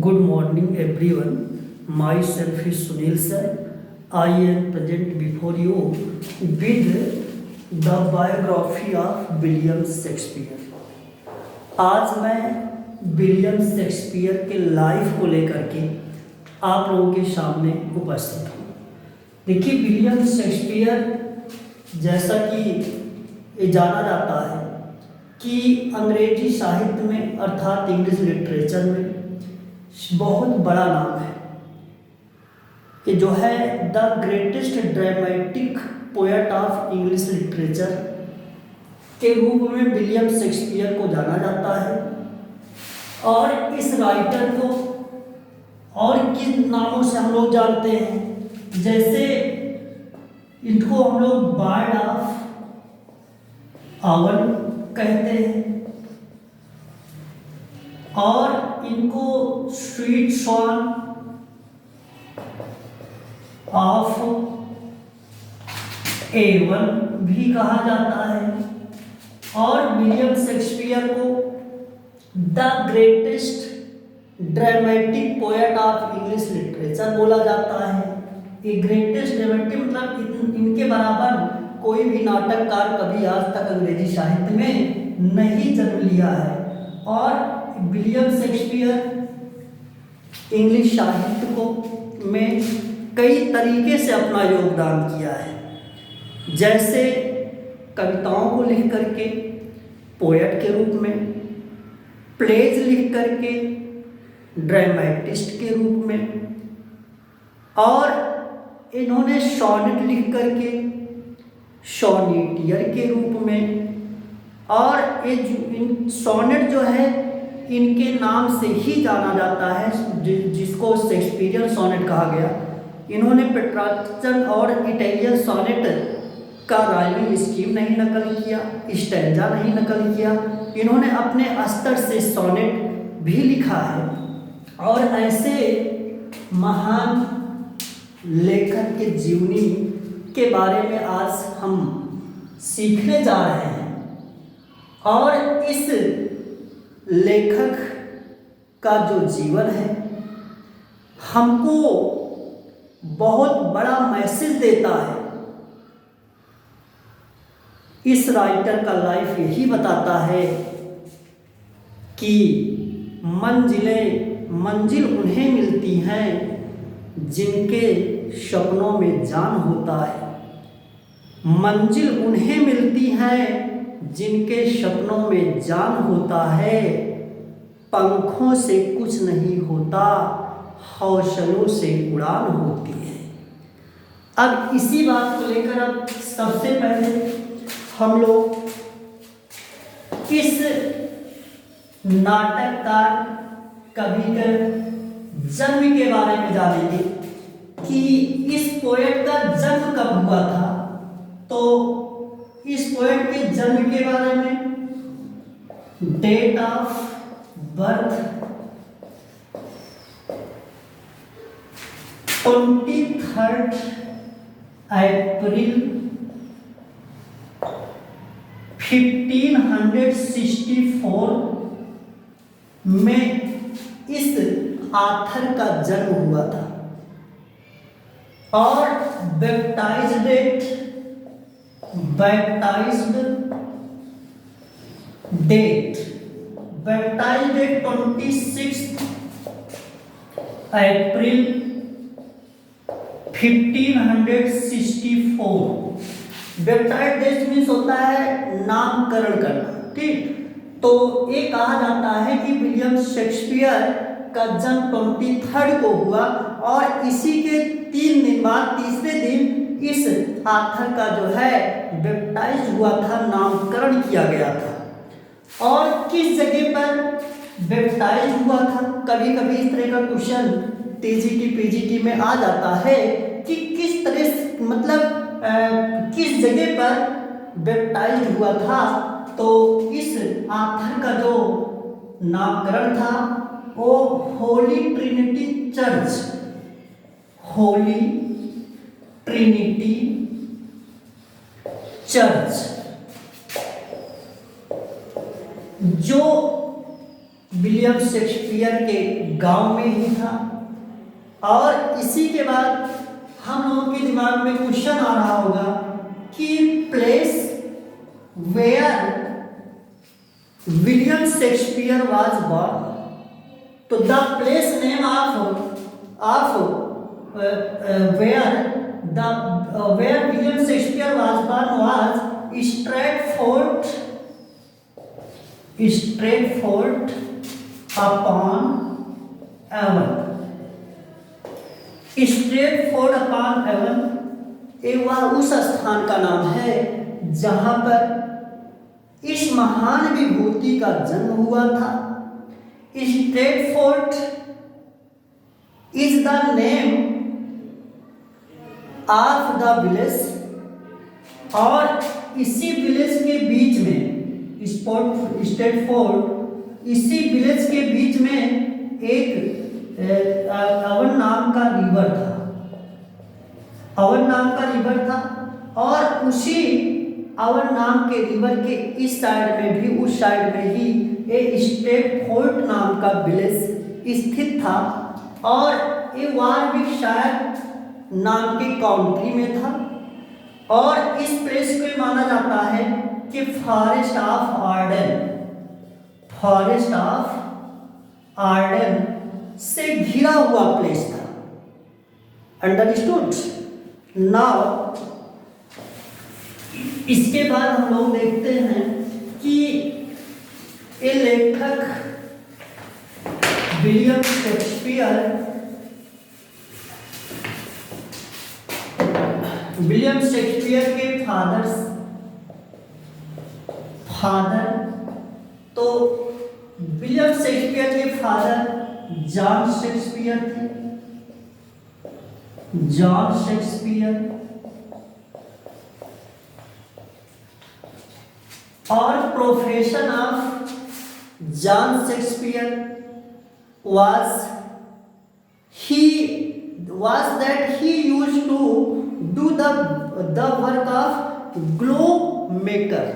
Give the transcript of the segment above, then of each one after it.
Good morning, everyone. Myself is Sunil sir. I am present before you with the biography of William Shakespeare. आज मैं William Shakespeare के life को लेकर के आप लोगों के सामने उपस्थित हूँ। देखिए, विलियम शेक्सपियर जैसा कि ये जाना जाता है कि अंग्रेजी साहित्य में अर्थात इंग्लिश लिटरेचर में बहुत बड़ा नाम है कि जो है the greatest dramatic poet of English literature के रूप में विलियम शेक्सपियर को जाना जाता है। और इस राइटर को और किन नामों से हम लोग जानते हैं, जैसे इनको हम लोग बार्ड ऑफ आवन कहते हैं और इनको स्वीट सॉन्ग ऑफ एवन भी कहा जाता है। और विलियम शेक्सपियर को the greatest dramatic poet of English literature बोला जाता है। ये ग्रेटेस्ट ड्रामेटिक मतलब इनके बराबर कोई भी नाटककार कभी आज तक अंग्रेजी साहित्य में नहीं जन्म लिया है। और विलियम शेक्सपियर इंग्लिश साहित्य को में कई तरीके से अपना योगदान किया है, जैसे कविताओं को लिख करके पोएट के रूप में, प्लेज लिख करके ड्रामेटिस्ट के रूप में, और इन्होंने सॉनेट लिख करके सॉनेटियर के रूप में। और ये सॉनेट जो है इनके नाम से ही जाना जाता है, जिसको शेक्सपियरियन सॉनेट कहा गया। इन्होंने पेट्रार्चन और इटालियन सॉनेट का राइमिंग स्कीम नहीं नकल किया, स्टैंजा नहीं नकल किया। इन्होंने अपने स्तर से सॉनेट भी लिखा है। और ऐसे महान लेखक के जीवनी के बारे में आज हम सीखने जा रहे हैं। और इस लेखक का जो जीवन है हमको बहुत बड़ा मैसेज देता है। इस राइटर का लाइफ यही बताता है कि मंजिल उन्हें मिलती हैं जिनके सपनों में जान होता है। मंजिल उन्हें मिलती है जिनके सपनों में जान होता है। पंखों से कुछ नहीं होता, हौसलों से उड़ान होती है। अब इसी बात को लेकर अब सबसे पहले हम लोग इस नाटककार कवि के जन्म के बारे में जानेंगे कि इस पोएट का जन्म कब हुआ था। तो इस पोएट के जन्म के बारे में डेट ऑफ बर्थ 23 अप्रैल 1564 में इस आथर का जन्म हुआ था। और baptized date 26 April 1564। Baptized date means होता है नामकरण करना, ठीक। तो ये कहा जाता है कि विलियम शेक्सपियर का जन्म 23 को हुआ और इसी के 3 दिन बाद तीसरे दिन इस आथर का जो है बैप्टाइज हुआ था, नामकरण किया गया था। और किस जगह पर बैप्टाइज हुआ था, कभी कभी इस तरह का क्वेश्चन टीजीटी पीजीटी में आ जाता है कि किस तरह मतलब किस जगह पर बैप्टाइज हुआ था। तो इस आथर का जो नामकरण था वो होली ट्रिनिटी चर्च जो विलियम शेक्सपियर शेक्सपियर के गांव में ही था। और इसी के बाद हम लोगों के दिमाग में क्वेश्चन आ रहा होगा कि place where William Shakespeare was born. तो the place name of where William Shakespeare was born was Stratford upon Avon. Stratford upon Avon वह उस स्थान का नाम है जहां पर इस महान विभूति का जन्म हुआ था। Stratford is the name of the village. और इसी विलेज के बीच में स्ट्रेटफोर्ड, इसी विलेज के बीच में एक अवन नाम का रिवर था। अवन नाम का रिवर था और उसी अवन नाम के रिवर के इस साइड में भी, उस साइड में ही एक स्ट्रेटफोर्ड नाम का विलेज स्थित था। और ये वारविकशायर नाम के काउंट्री में था। और इस प्लेस को माना जाता है कि फॉरेस्ट ऑफ आर्डन से घिरा हुआ प्लेस था। अंडरस्टूड। नाउ इसके बाद हम लोग देखते हैं कि ये लेखक विलियम शेक्सपियर के फादर, तो विलियम शेक्सपियर के फादर जॉन शेक्सपियर थे। जॉन शेक्सपियर और profession of John Shakespeare was that he used to do the work of globe maker।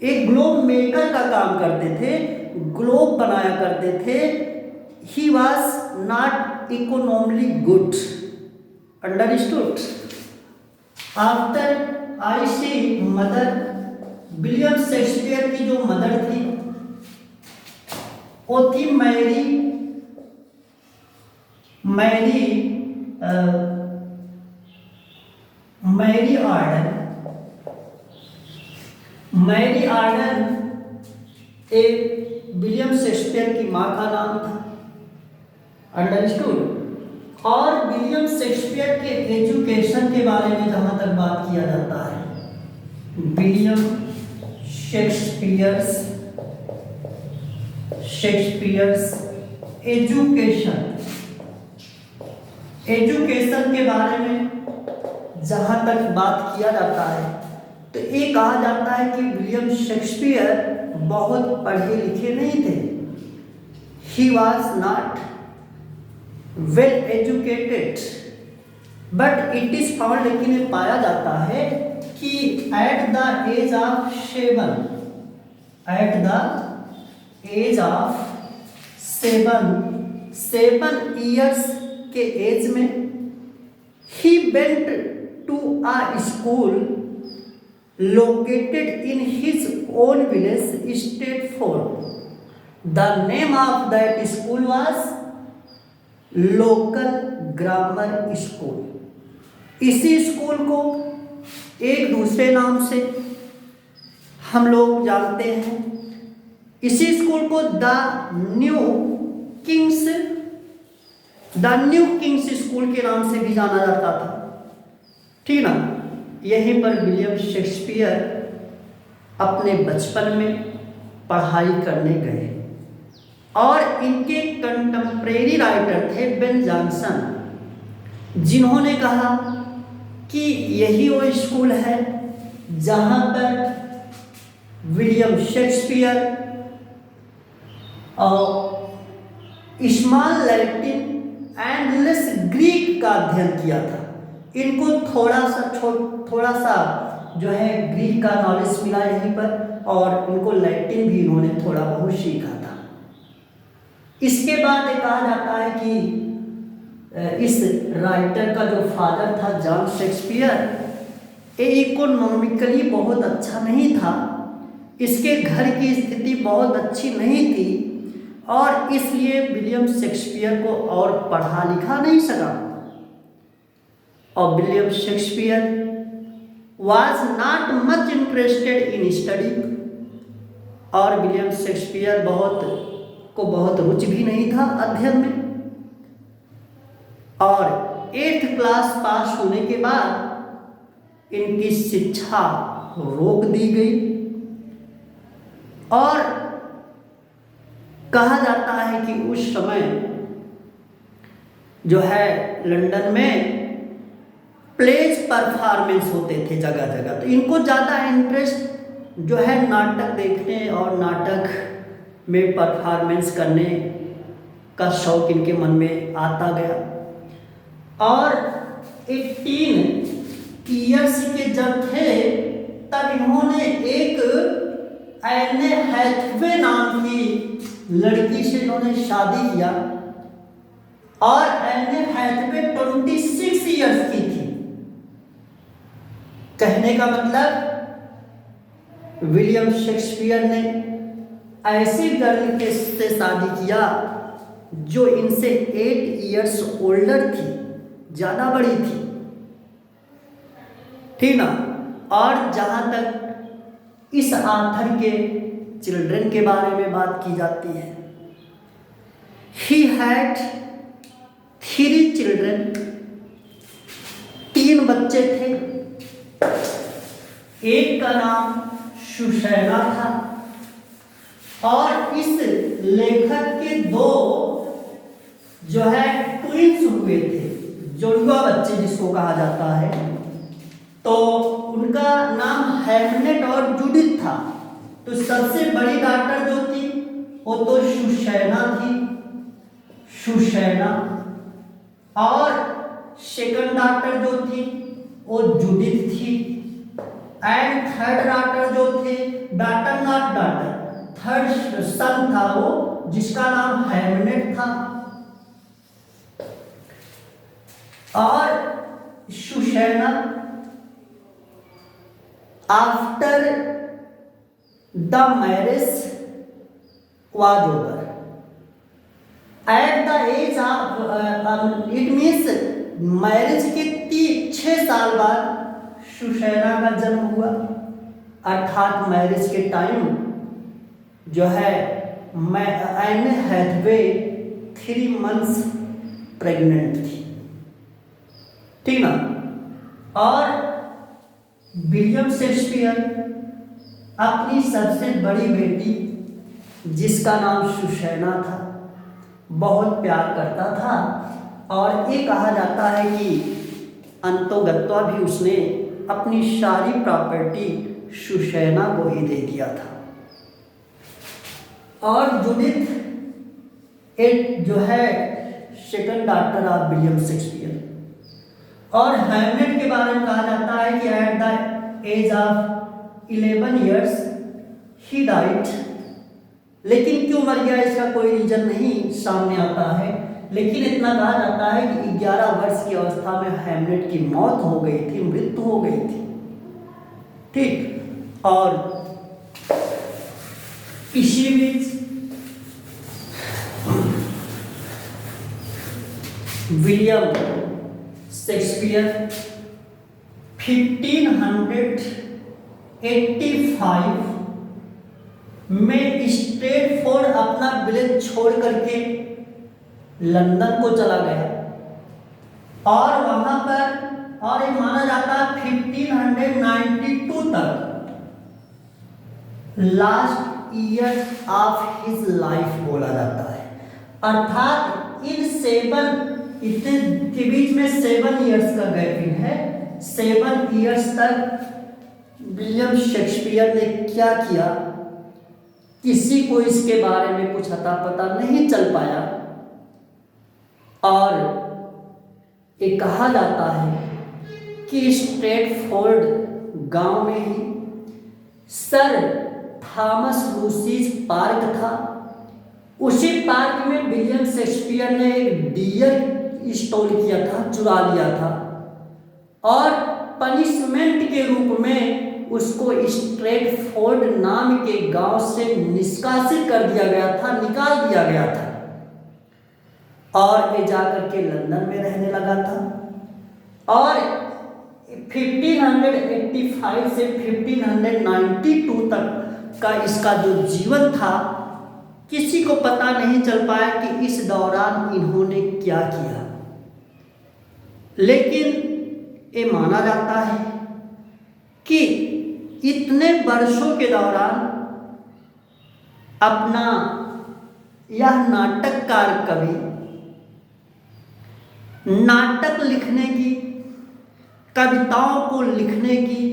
एक ग्लोब मेकर का काम करते थे, ग्लोब बनाया करते थे। he was not economically good। understood। after I see mother, William Shakespeare की जो मदर थी वो थी मैरी आर्डन। मैरी आर्डन एक विलियम शेक्सपियर की माँ का नाम था। अंडरस्टूड। और विलियम शेक्सपियर के एजुकेशन के बारे में जहाँ तक बात किया जाता है, विलियम शेक्सपियर्स एजुकेशन के बारे में जहाँ तक बात किया जाता है तो ये कहा जाता है कि विलियम शेक्सपियर बहुत पढ़े लिखे नहीं थे। He was not well educated, but it is found, लेकिन पाया जाता है कि at the age of 7 years के एज में he went to a school located in his own village, Stratford. The name of that school was Local Grammar School. इसी school को एक दूसरे नाम से हम लोग जानते हैं। इसी स्कूल को द न्यू किंग्स स्कूल के नाम से भी जाना जाता था। ठीक ना। यहीं पर विलियम शेक्सपियर अपने बचपन में पढ़ाई करने गए और इनके कंटेम्प्रेरी राइटर थे बेन जॉनसन, जिन्होंने कहा कि यही वो स्कूल है जहाँ पर विलियम शेक्सपियर और small Latin and less Greek का अध्ययन किया था। इनको थोड़ा सा जो है ग्रीक का नॉलेज मिला यहीं पर, और इनको लैटिन भी इन्होंने थोड़ा बहुत सीखा था। इसके बाद कहा जाता है कि इस राइटर का जो फादर था जॉन शेक्सपियर इकोनॉमिकली बहुत अच्छा नहीं था, इसके घर की स्थिति बहुत अच्छी नहीं थी और इसलिए विलियम शेक्सपियर को और पढ़ा लिखा नहीं सका। और William Shakespeare was not much interested in study, और विलियम शेक्सपियर बहुत रुचि भी नहीं था अध्ययन में। और 8th क्लास पास होने के बाद इनकी शिक्षा रोक दी गई और कहा जाता है कि उस समय जो है लंदन में प्लेज परफॉर्मेंस होते थे जगह जगह, तो इनको ज़्यादा इंटरेस्ट जो है नाटक देखने और नाटक में परफॉर्मेंस करने का शौक इनके मन में आता गया। और 18 ईयर्स के जब थे तब इन्होंने एक एने हैथवे नाम की लड़की से इन्होंने शादी किया और एने हैथवे 26 ईयर्स की थी। कहने का मतलब विलियम शेक्सपियर ने ऐसी गर्ल के से शादी किया जो इनसे 8 ईयर्स ओल्डर थी, ज़्यादा बड़ी थी, ठीक ना। और जहाँ तक इस आथर के चिल्ड्रन के बारे में बात की जाती है, ही हैड 3 चिल्ड्रन, 3 बच्चे थे। एक का नाम सुशैना था और इस लेखक के 2 जो है ट्विंस हुए थे, जुड़वा बच्चे जिसको कहा जाता है। तो उनका नाम हैमलेट और जूडिथ था। तो सबसे बड़ी डॉटर जो थी वो तो सुशैना थी, सुशैना, और सेकंड डॉटर जो थी वो जूडिथ थी, एंड थर्ड डॉटर जो थे, daughter not daughter, third son था वो जिसका नाम हैमलेट था। और Susanna after the marriage was over at the age of it means marriage के 6 साल बाद सुशैना का जन्म हुआ, अर्थात मैरिज के टाइम जो है एने हैथवे 3 months प्रेग्नेंट थी, ठीक ना। और विलियम शेक्सपियर अपनी सबसे बड़ी बेटी जिसका नाम सुशैना था बहुत प्यार करता था और ये कहा जाता है कि अंतोगत्वा भी उसने अपनी सारी प्रॉपर्टी सुशैना को ही दे दिया था। और जूडिथ एक जो है second daughter of William Shakespeare. और हैमलेट के बारे में कहा जाता है कि at the age of 11 years he died, लेकिन क्यों मर गया इसका कोई रीजन नहीं सामने आता है, लेकिन इतना कहा जाता है कि 11 वर्ष की अवस्था में हैमलेट की मौत हो गई थी, मृत्यु हो गई थी, ठीक। और इसी बीच विलियम शेक्सपियर 1585 में स्ट्रेटफोर्ड अपना विलेज छोड़ करके लंदन को चला गया और वहां पर, और ये माना जाता है 1592 तक last year of his life बोला जाता है। अर्थात इन 7 इतने के बीच में 7 years का गैपिंग है। 7 years तक विलियम शेक्सपियर ने क्या किया किसी को इसके बारे में कुछ अता पता नहीं चल पाया। और ये कहा जाता है कि स्ट्रेटफोर्ड गांव में ही सर थॉमस लूसीज पार्क था उसी पार्क में विलियम शेक्सपियर ने एक डियर इंस्टॉल किया था, चुरा लिया था, और पनिशमेंट के रूप में उसको स्ट्रेटफोर्ड नाम के गांव से निष्कासित कर दिया गया था, निकाल दिया गया था, और ये जाकर के लंदन में रहने लगा था। और 1585 से 1592 तक का इसका जो जीवन था, किसी को पता नहीं चल पाया कि इस दौरान इन्होंने क्या किया, लेकिन ये माना जाता है कि इतने वर्षों के दौरान अपना यह नाटककार कवि नाटक लिखने की, कविताओं को लिखने की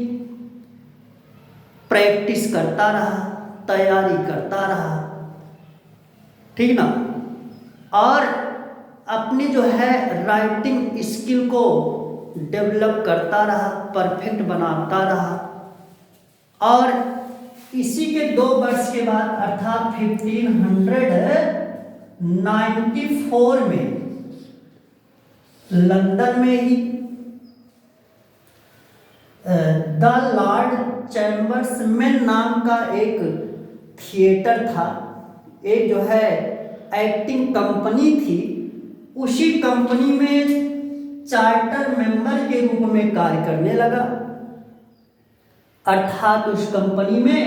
प्रैक्टिस करता रहा, तैयारी करता रहा, ठीक ना, और अपनी जो है राइटिंग स्किल को डेवलप करता रहा, परफेक्ट बनाता रहा। और इसी के 2 वर्ष के बाद अर्थात 1594 में लंदन में ही द लॉर्ड चैम्बर्समैन नाम का एक थिएटर था, एक जो है एक्टिंग कंपनी थी, उसी कंपनी में चार्टर मेंबर के रूप में कार्य करने लगा। अर्थात उस कंपनी में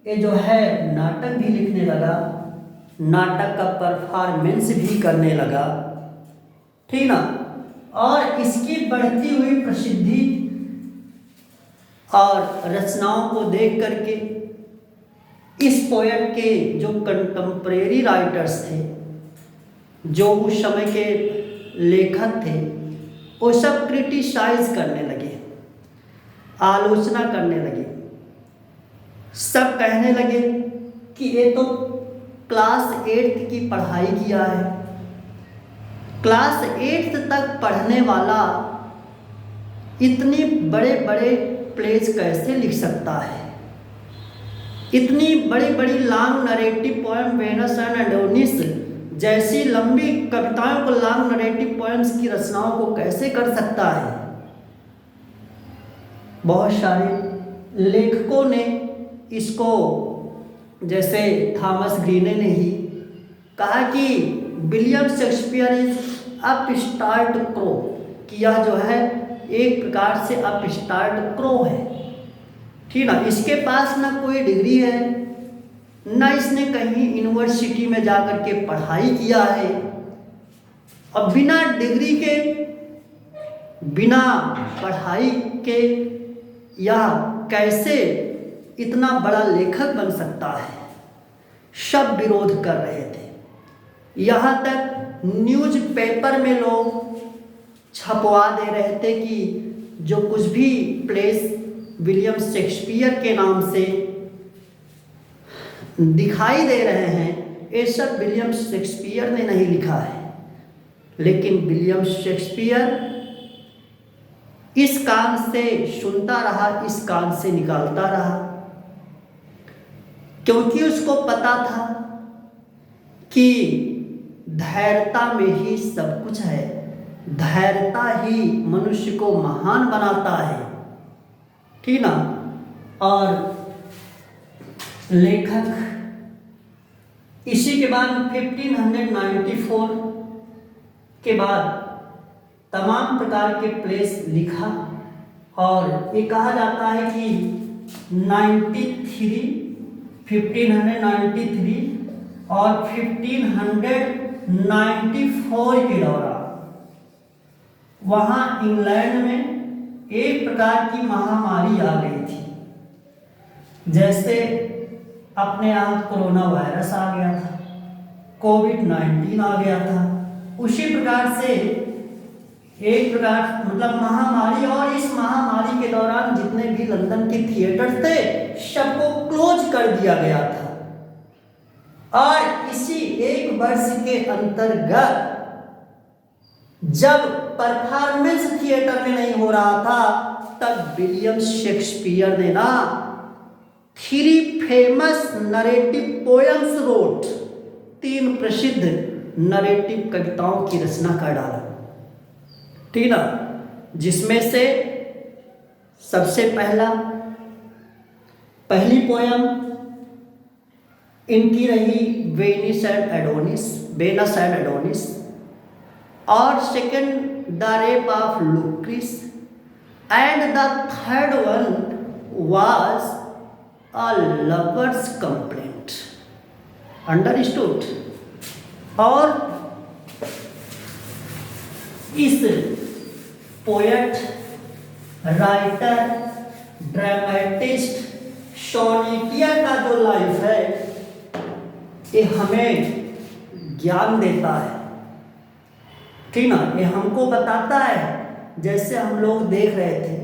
ये जो है नाटक भी लिखने लगा, नाटक का परफॉर्मेंस भी करने लगा, ठीक ना। और इसकी बढ़ती हुई प्रसिद्धि और रचनाओं को देख करके इस पोएट के जो कंटेम्परेरी राइटर्स थे, जो उस समय के लेखक थे, वो सब क्रिटिसाइज करने लगे, आलोचना करने लगे। सब कहने लगे कि ये तो क्लास 8 की पढ़ाई किया है, क्लास 8 तक पढ़ने वाला इतनी बड़े बड़े प्लेज कैसे लिख सकता है, इतनी बड़ी बड़ी long narrative poem Venus and Adonis जैसी लंबी कविताओं को, लॉन्ग नरेटिव पोएम्स की रचनाओं को कैसे कर सकता है। बहुत सारे लेखकों ने इसको, जैसे थॉमस ग्रीने ने ही कहा कि William Shakespeare is upstart crow, कि यह जो है एक प्रकार से अपस्टार्ट क्रो है, ठीक ना। इसके पास ना कोई डिग्री है, ना इसने कहीं यूनिवर्सिटी में जाकर के पढ़ाई किया है, और बिना डिग्री के, बिना पढ़ाई के यह कैसे इतना बड़ा लेखक बन सकता है। सब विरोध कर रहे थे, यहाँ तक न्यूज़पेपर में लोग छपवा दे रहे थे कि जो कुछ भी प्लेस विलियम शेक्सपियर के नाम से दिखाई दे रहे हैं, ये सब विलियम शेक्सपियर ने नहीं लिखा है। लेकिन विलियम शेक्सपियर इस कान से सुनता रहा, इस कान से निकालता रहा, क्योंकि उसको पता था कि धैर्यता में ही सब कुछ है, धैर्यता ही मनुष्य को महान बनाता है, ठीक ना। और लेखक इसी के बाद 1594 के बाद तमाम प्रकार के प्लेस लिखा, और ये कहा जाता है कि 1593 और 1594 के दौरान वहाँ इंग्लैंड में एक प्रकार की महामारी आ गई थी। जैसे अपने यहाँ कोरोना वायरस आ गया था, कोविड-19 आ गया था, उसी प्रकार से एक प्रकार मतलब महामारी, और इस महामारी के दौरान जितने भी लंदन के थिएटर थे सबको क्लोज कर दिया गया था। और इसी 1 वर्ष के अंतर्गत जब परफॉर्मेंस थिएटर में नहीं हो रहा था, तब विलियम शेक्सपियर ने ना 3 फेमस नरेटिव पोएम्स रोट, 3 प्रसिद्ध नरेटिव कविताओं की रचना कर डाला, ठीक ना, जिसमें से सबसे पहली पोयम इनकी रही वेनिस एंड एडोनिस, और second the rape of Lucrece, and the third one was a lover's complaint. Understood. और इस पोएट, राइटर, ड्रामेटिस्ट सोनेटियर का जो लाइफ है ये हमें ज्ञान देता है, ठीक ना। ये हमको बताता है, जैसे हम लोग देख रहे थे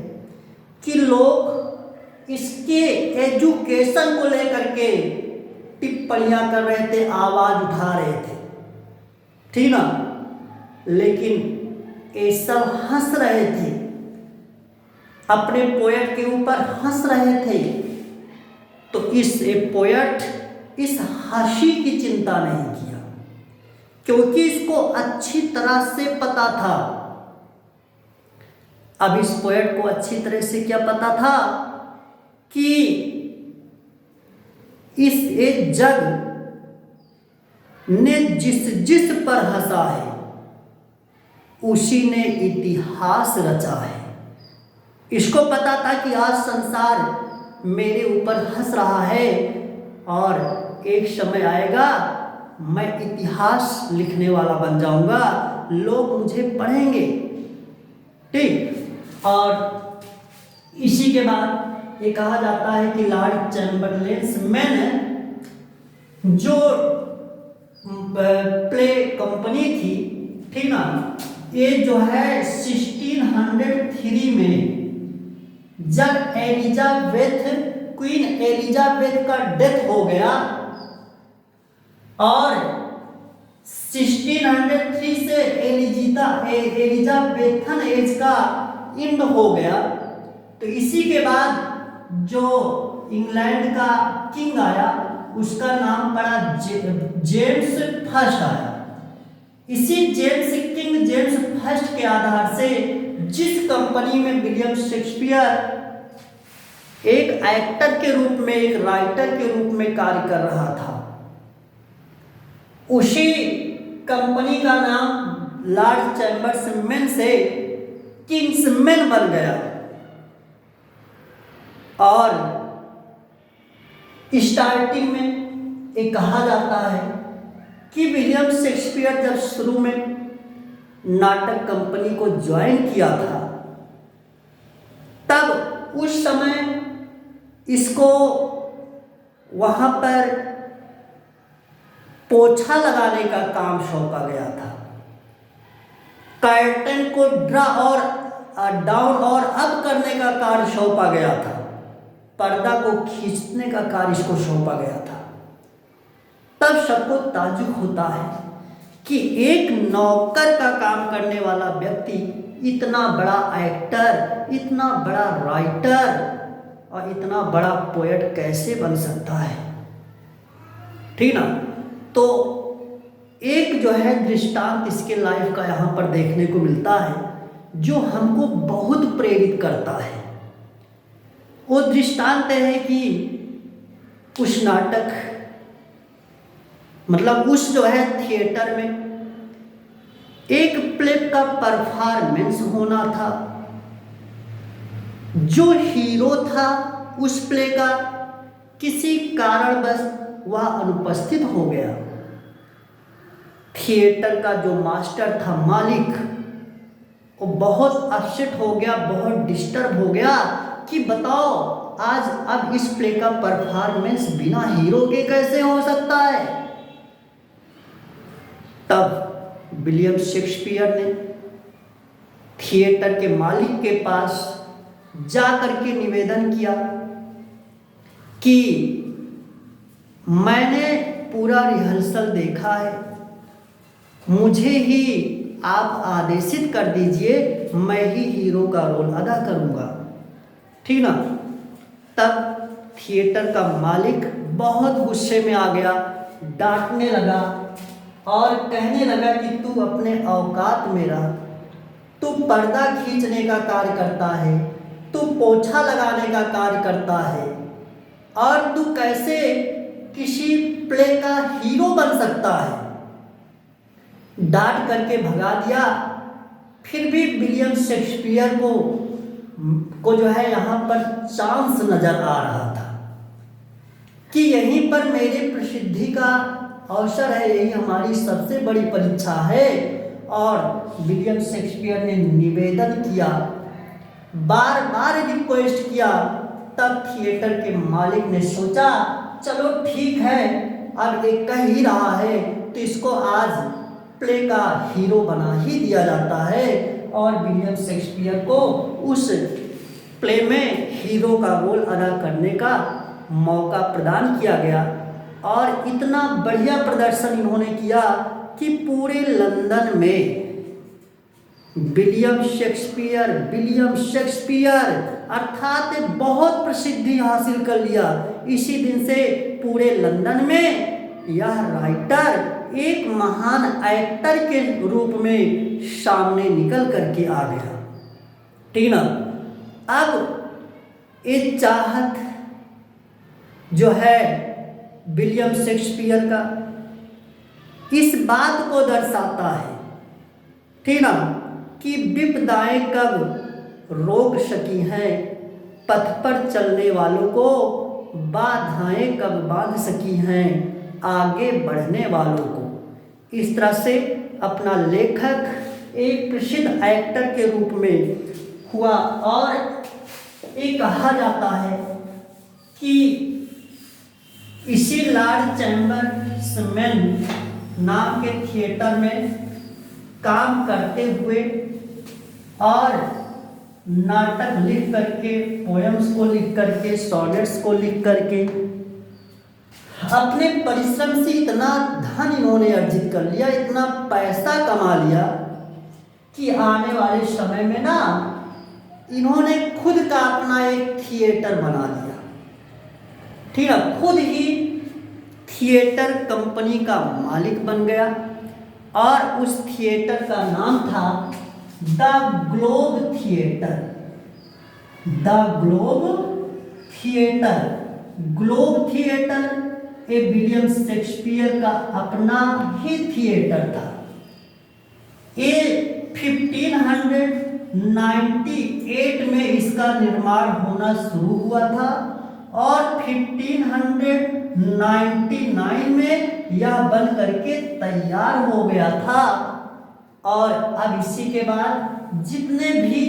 कि लोग इसके एजुकेशन को लेकर के टिप्पणियां कर रहे थे, आवाज उठा रहे थे, ठीक ना, लेकिन ये सब हंस रहे थे, अपने पोएट के ऊपर हंस रहे थे। तो इस पोएट इस हंसी की चिंता नहीं किया, क्योंकि इसको अच्छी तरह से पता था। अब इस पोएट को अच्छी तरह से क्या पता था कि इस एक जग ने जिस पर हंसा है उसी ने इतिहास रचा है। इसको पता था कि आज संसार मेरे ऊपर हंस रहा है और एक समय आएगा मैं इतिहास लिखने वाला बन जाऊंगा, लोग मुझे पढ़ेंगे, ठीक। और इसी के बाद ये कहा जाता है कि लॉर्ड चैम्बरलेन मैन जो प्ले कंपनी थी, ठीक ना, ये जो है 1603 में जब क्वीन एलिजाबेथ का डेथ हो गया और 1603 से एलिजाबेथन एज का एंड हो गया, तो इसी के बाद जो इंग्लैंड का किंग आया उसका नाम पड़ा जेम्स फर्स्ट आया। इसी जेम्स फर्स्ट के आधार से जिस कंपनी में विलियम शेक्सपियर एक एक्टर के रूप में, एक राइटर के रूप में कार्य कर रहा था, उसी कंपनी का नाम लॉर्ड चैम्बर्समैन से किंग्समैन बन गया। और स्टार्टिंग में ये कहा जाता है कि विलियम शेक्सपियर जब शुरू में नाटक कंपनी को ज्वाइन किया था, तब उस समय इसको वहां पर पोछा लगाने का काम सौंपा गया था, कर्टन को ड्रा और डाउन और अप करने का कार्य सौंपा गया था, पर्दा को खींचने का कार्य इसको सौंपा गया था। तब सबको ताज्जुब होता है कि एक नौकर का काम करने वाला व्यक्ति इतना बड़ा एक्टर, इतना बड़ा राइटर और इतना बड़ा पोएट कैसे बन सकता है, ठीक ना। तो एक जो है दृष्टांत इसके लाइफ का यहाँ पर देखने को मिलता है जो हमको बहुत प्रेरित करता है। वो दृष्टांत है कि उस नाटक, मतलब उस जो है थिएटर में एक प्ले का परफॉर्मेंस होना था। जो हीरो था उस प्ले का किसी कारणवश वह अनुपस्थित हो गया। थिएटर का जो मास्टर था, मालिक, वो बहुत अपसेट हो गया, बहुत डिस्टर्ब हो गया कि बताओ आज अब इस प्ले का परफॉर्मेंस बिना हीरो के कैसे हो सकता है। तब विलियम शेक्सपियर ने थिएटर के मालिक के पास जाकर के निवेदन किया कि मैंने पूरा रिहर्सल देखा है, मुझे ही आप आदेशित कर दीजिए, मैं ही हीरो का रोल अदा करूंगा, ठीक ना। तब थिएटर का मालिक बहुत गुस्से में आ गया, डांटने लगा और कहने लगा कि तू अपने औकात में रह, तू पर्दा खींचने का कार्य करता है, तू पोछा लगाने का कार्य करता है, और तू कैसे किसी प्ले का हीरो बन सकता है। डांट करके भगा दिया। फिर भी विलियम शेक्सपियर को जो है यहाँ पर चांस नजर आ रहा था कि यहीं पर मेरे प्रसिद्धि का अवसर है, यही हमारी सबसे बड़ी परीक्षा है। और विलियम शेक्सपियर ने निवेदन किया, बार बार रिक्वेस्ट किया। तब थिएटर के मालिक ने सोचा चलो ठीक है, अब एक कह ही रहा है तो इसको आज प्ले का हीरो बना ही दिया जाता है। और विलियम शेक्सपियर को उस प्ले में हीरो का रोल अदा करने का मौका प्रदान किया गया। और इतना बढ़िया प्रदर्शन इन्होंने किया कि पूरे लंदन में विलियम शेक्सपियर अर्थात बहुत प्रसिद्धि हासिल कर लिया। इसी दिन से पूरे लंदन में यह राइटर एक महान एक्टर के रूप में सामने निकल करके आ गया। ठीक ना। अब ये चाहत जो है विलियम शेक्सपियर का इस बात को दर्शाता है, ठीक ना, कि विपदाएं कब रोक सकी हैं, पथ पर चलने वालों को बाधाएं कब बांध सकी हैं, आगे बढ़ने वालों को। इस तरह से अपना लेखक एक प्रसिद्ध एक्टर के रूप में हुआ। और ये कहा जाता है कि इसी लॉर्ड चैम्बर्समैन नाम के थिएटर में काम करते हुए और नाटक लिख करके, पोएम्स को लिख करके, सॉनेट्स को लिख करके अपने परिश्रम से इतना धन इन्होंने अर्जित कर लिया, इतना पैसा कमा लिया कि आने वाले समय में ना इन्होंने खुद का अपना एक थिएटर बना लिया। ठीक है, खुद ही थिएटर कंपनी का मालिक बन गया। और उस थिएटर का नाम था the globe theatre. The globe theatre. Globe theatre ये विलियम शेक्सपियर का अपना ही थिएटर था। ये 1598 में इसका निर्माण होना शुरू हुआ था और 1599 में यह बन करके तैयार हो गया था। और अब इसी के बाद जितने भी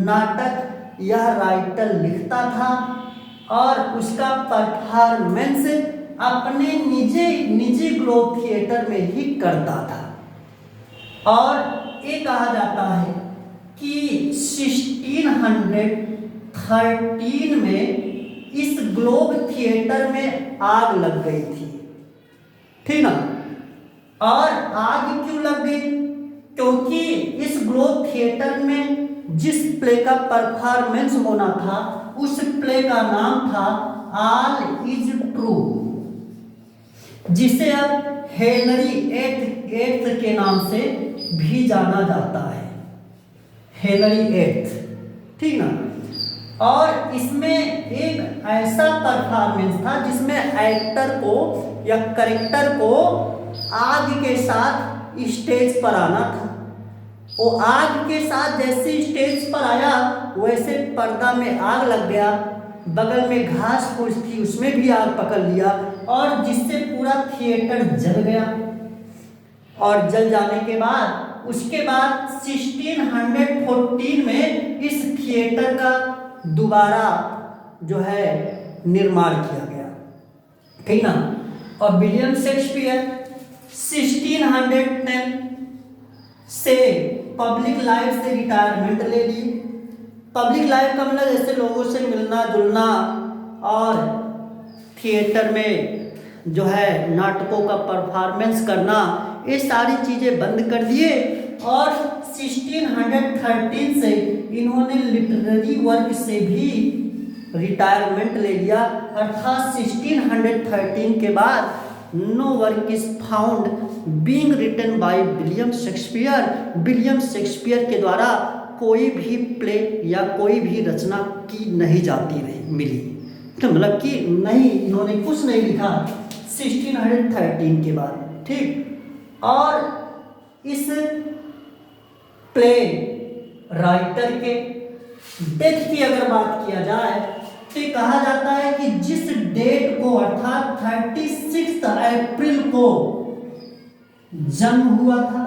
नाटक यह राइटर लिखता था और उसका परफॉर्मेंस अपने निजी ग्लोब थिएटर में ही करता था। और ये कहा जाता है कि 1613 में इस ग्लोब थिएटर में आग लग गई थी। ठीक ना। और आग क्यों लग गई? क्योंकि इस ग्लोब थिएटर में जिस प्ले का परफॉर्मेंस होना था उस प्ले का नाम था ऑल इज ट्रू, जिसे अब हेनरी एट्थ के नाम से भी जाना जाता है। Henry eighth. ठीक ना। और इसमें एक ऐसा परफॉर्मेंस था जिसमें एक्टर को या कैरेक्टर को आग के साथ स्टेज पर आना था। वो आग के साथ जैसे स्टेज पर आया वैसे पर्दा में आग लग गया, बगल में घास फूस थी उसमें भी आग पकड़ लिया और जिससे पूरा थिएटर जल गया। और जल जाने के बाद उसके बाद 1614 में इस थिएटर का दोबारा जो है निर्माण किया गया। ठीक ना। और विलियम शेक्सपियर 1610 से पब्लिक लाइफ से रिटायरमेंट ले ली। पब्लिक लाइफ का मतलब जैसे लोगों से मिलना जुलना और थिएटर में जो है नाटकों का परफॉर्मेंस करना, ये सारी चीज़ें बंद कर दिए। और 1613 से इन्होंने लिटरेरी वर्क से भी रिटायरमेंट ले लिया। अर्थात 1613 के बाद no work is found being written by William Shakespeare. William Shakespeare के द्वारा कोई भी प्ले या कोई भी रचना की नहीं जाती नहीं मिली, तो मतलब कि नहीं, इन्होंने कुछ नहीं लिखा 1613 के बाद, ठीक। और इस प्ले राइटर के डेथ की अगर बात किया जाए तो कहा जाता है कि जिस डेट को अर्थात 36 अप्रैल को जन्म हुआ था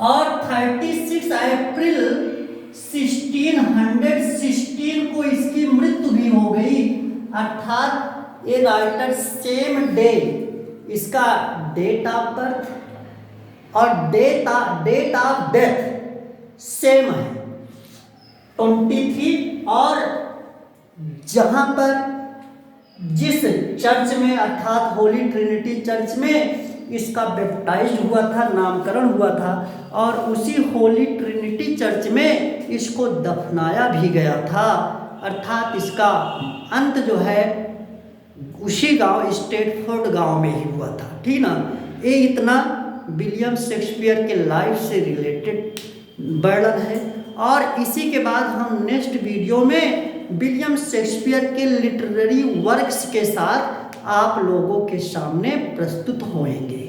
और 36 अप्रैल 1616 को इसकी मृत्यु भी हो गई, अर्थात ये राइटर सेम डे इसका डेट ऑफ बर्थ और डेट ऑफ डेथ सेम है 23, और जहां पर जिस चर्च में अर्थात होली ट्रिनिटी चर्च में इसका बैप्टाइज हुआ था, नामकरण हुआ था, और उसी होली ट्रिनिटी चर्च में इसको दफनाया भी गया था, अर्थात इसका अंत जो है उसी गांव स्टेटफोर्ड गांव में ही हुआ था, ठीक ना। ये इतना विलियम शेक्सपियर के लाइफ से रिलेटेड वर्णन है। और इसी के बाद हम नेक्स्ट वीडियो में विलियम शेक्सपियर के लिटरेरी वर्क्स के साथ आप लोगों के सामने प्रस्तुत होंगे।